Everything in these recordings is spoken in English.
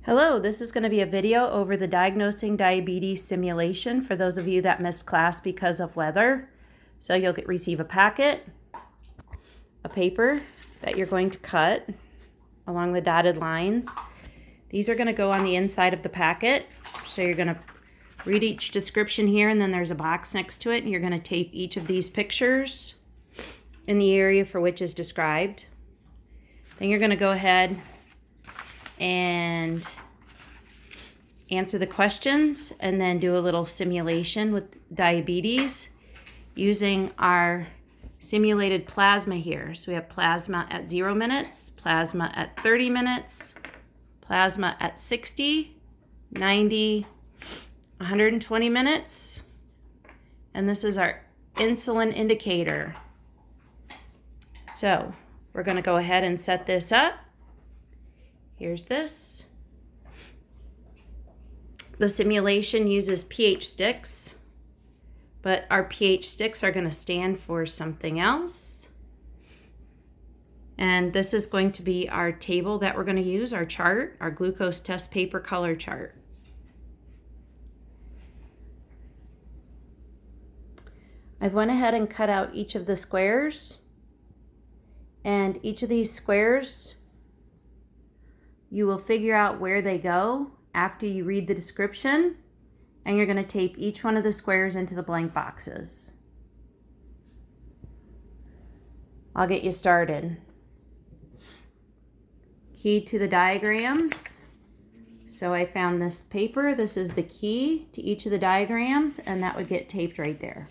Hello, this is going to be a video over the Diagnosing Diabetes simulation for those of you that missed class because of weather. So you'll receive a packet, a paper that you're going to cut along the dotted lines. These are going to go on the inside of the packet. So you're going to read each description here, and then there's a box next to it, and you're going to tape each of these pictures in the area for which is described. Then you're going to go ahead and answer the questions and then do a little simulation with diabetes using our simulated plasma here. So we have plasma at 0 minutes, plasma at 30 minutes, plasma at 60, 90, 120 minutes, and this is our insulin indicator. So we're going to go ahead and set this up. Here's this. The simulation uses pH sticks, but our pH sticks are going to stand for something else. And this is going to be our table that we're going to use, our chart, our glucose test paper color chart. I've went ahead and cut out each of the squares, and each of these squares you will figure out where they go after you read the description, and you're going to tape each one of the squares into the blank boxes. I'll get you started. Key to the diagrams. So I found this paper. This is the key to each of the diagrams, and that would get taped right there.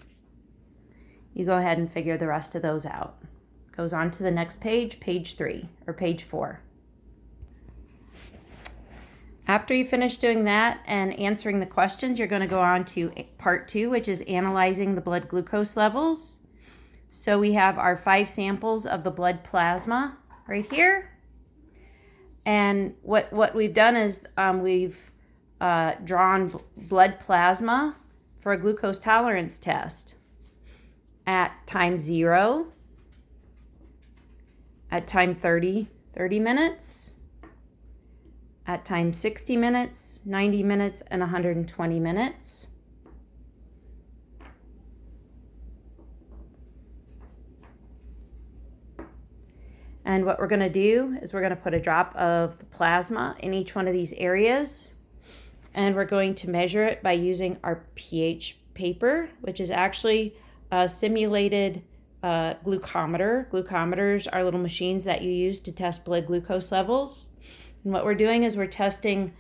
You go ahead and figure the rest of those out. Goes on to the next page, page 3 or page 4. After you finish doing that and answering the questions, you're going to go on to part 2, which is analyzing the blood glucose levels. So we have our 5 samples of the blood plasma right here. And what we've done is we've drawn blood plasma for a glucose tolerance test at time 0, at time 30 minutes, at time 60 minutes, 90 minutes, and 120 minutes. And what we're going to do is we're going to put a drop of the plasma in each one of these areas, and we're going to measure it by using our pH paper, which is actually a simulated glucometer. Glucometers are little machines that you use to test blood glucose levels. And what we're doing is we're testing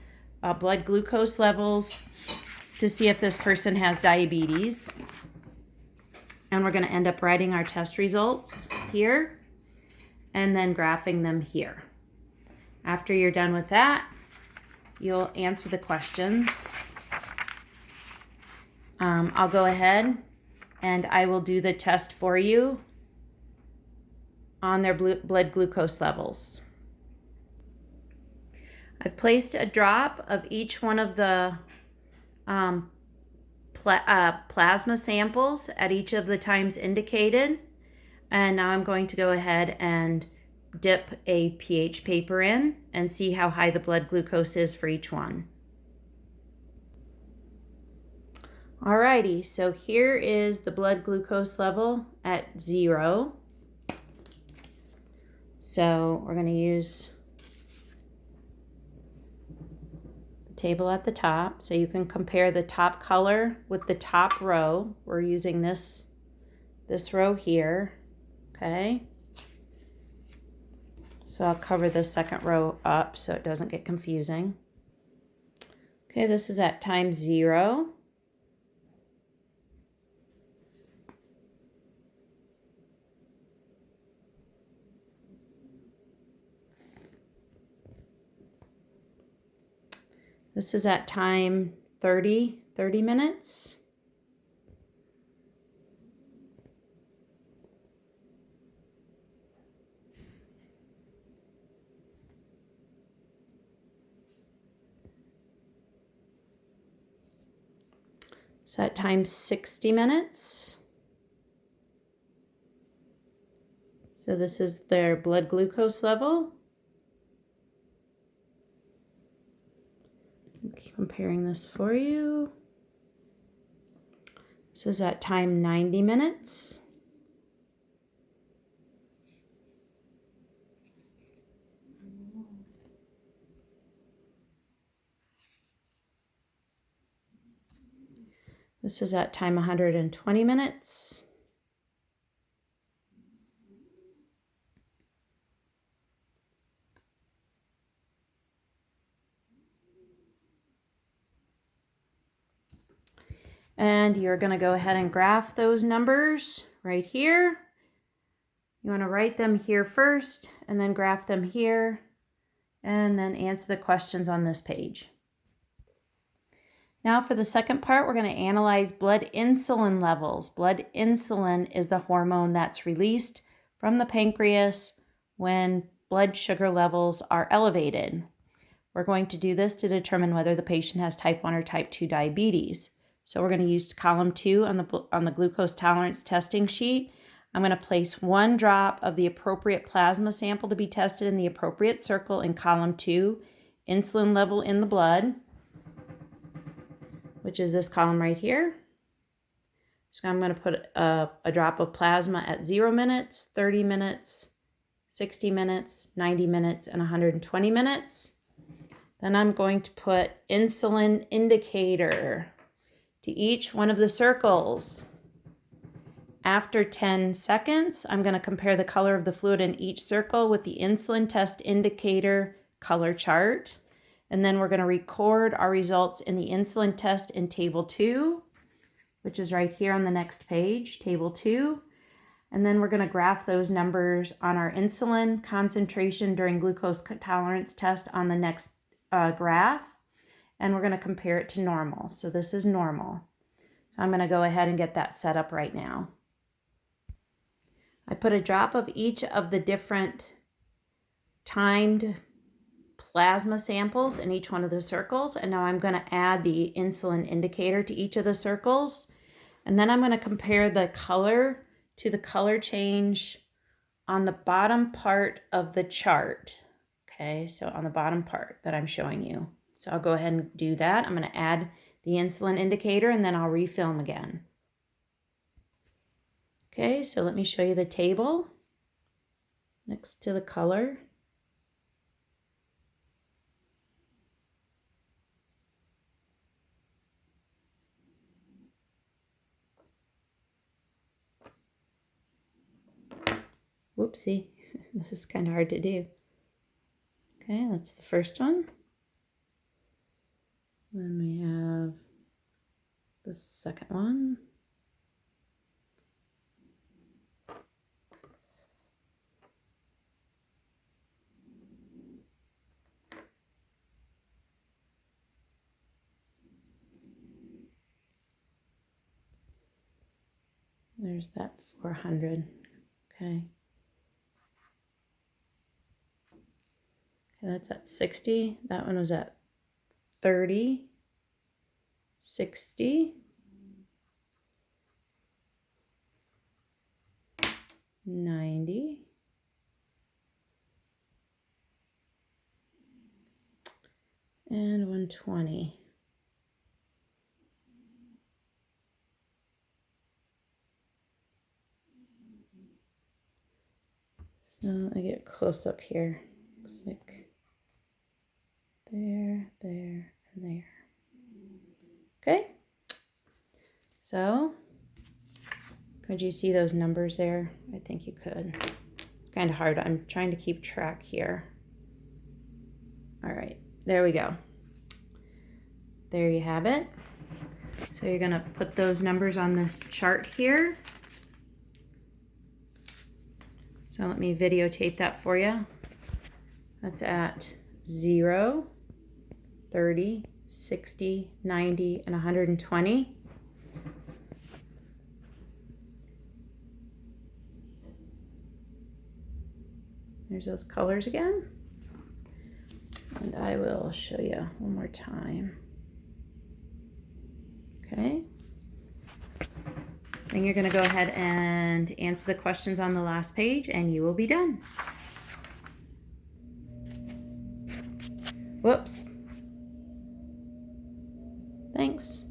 blood glucose levels to see if this person has diabetes. And we're going to end up writing our test results here and then graphing them here. After you're done with that, you'll answer the questions. I'll go ahead and I will do the test for you on their blood glucose levels. I've placed a drop of each one of the plasma samples at each of the times indicated. And now I'm going to go ahead and dip a pH paper in and see how high the blood glucose is for each one. Alrighty, so here is the blood glucose level at 0. So we're going to use table at the top, so you can compare the top color with the top row. We're using this row here, okay? So I'll cover the second row up so it doesn't get confusing. Okay, this is at time 0. This is at time 30 minutes. It's at time 60 minutes. So this is their blood glucose level. comparing this for you. This is at time 90 minutes. This is at time 120 minutes. And you're going to go ahead and graph those numbers right here. You want to write them here first and then graph them here and then answer the questions on this page. Now for the second part, we're going to analyze blood insulin levels. Blood insulin is the hormone that's released from the pancreas when blood sugar levels are elevated. We're going to do this to determine whether the patient has type 1 or type 2 diabetes. So we're going to use column 2 on the glucose tolerance testing sheet. I'm going to place 1 drop of the appropriate plasma sample to be tested in the appropriate circle in column 2, insulin level in the blood, which is this column right here. So I'm going to put a drop of plasma at 0 minutes, 30 minutes, 60 minutes, 90 minutes, and 120 minutes. Then I'm going to put insulin indicator to each one of the circles. After 10 seconds, I'm going to compare the color of the fluid in each circle with the insulin test indicator color chart. And then we're going to record our results in the insulin test in table 2, which is right here on the next page, table 2. And then we're going to graph those numbers on our insulin concentration during glucose tolerance test on the next graph. And we're going to compare it to normal. So this is normal. So I'm going to go ahead and get that set up right now. I put a drop of each of the different timed plasma samples in each one of the circles. And now I'm going to add the insulin indicator to each of the circles. And then I'm going to compare the color to the color change on the bottom part of the chart. Okay, so on the bottom part that I'm showing you. So I'll go ahead and do that. I'm going to add the insulin indicator and then I'll refilm again. Okay, so let me show you the table next to the color. Whoopsie, this is kind of hard to do. Okay, that's the first one. Then we have the second one. There's that 400. Okay. That's at 60. That one was at 30, 60, 90, and 120. So I get close up here. Looks like there, there, and there. Okay. So, could you see those numbers there? I think you could. It's kind of hard. I'm trying to keep track here. All right, there we go. There you have it. So you're gonna put those numbers on this chart here. So let me videotape that for you. That's at 0, 30, 60, 90, and 120. There's those colors again. And I will show you one more time. Okay. Then you're going to go ahead and answer the questions on the last page and you will be done. Whoops. Thanks.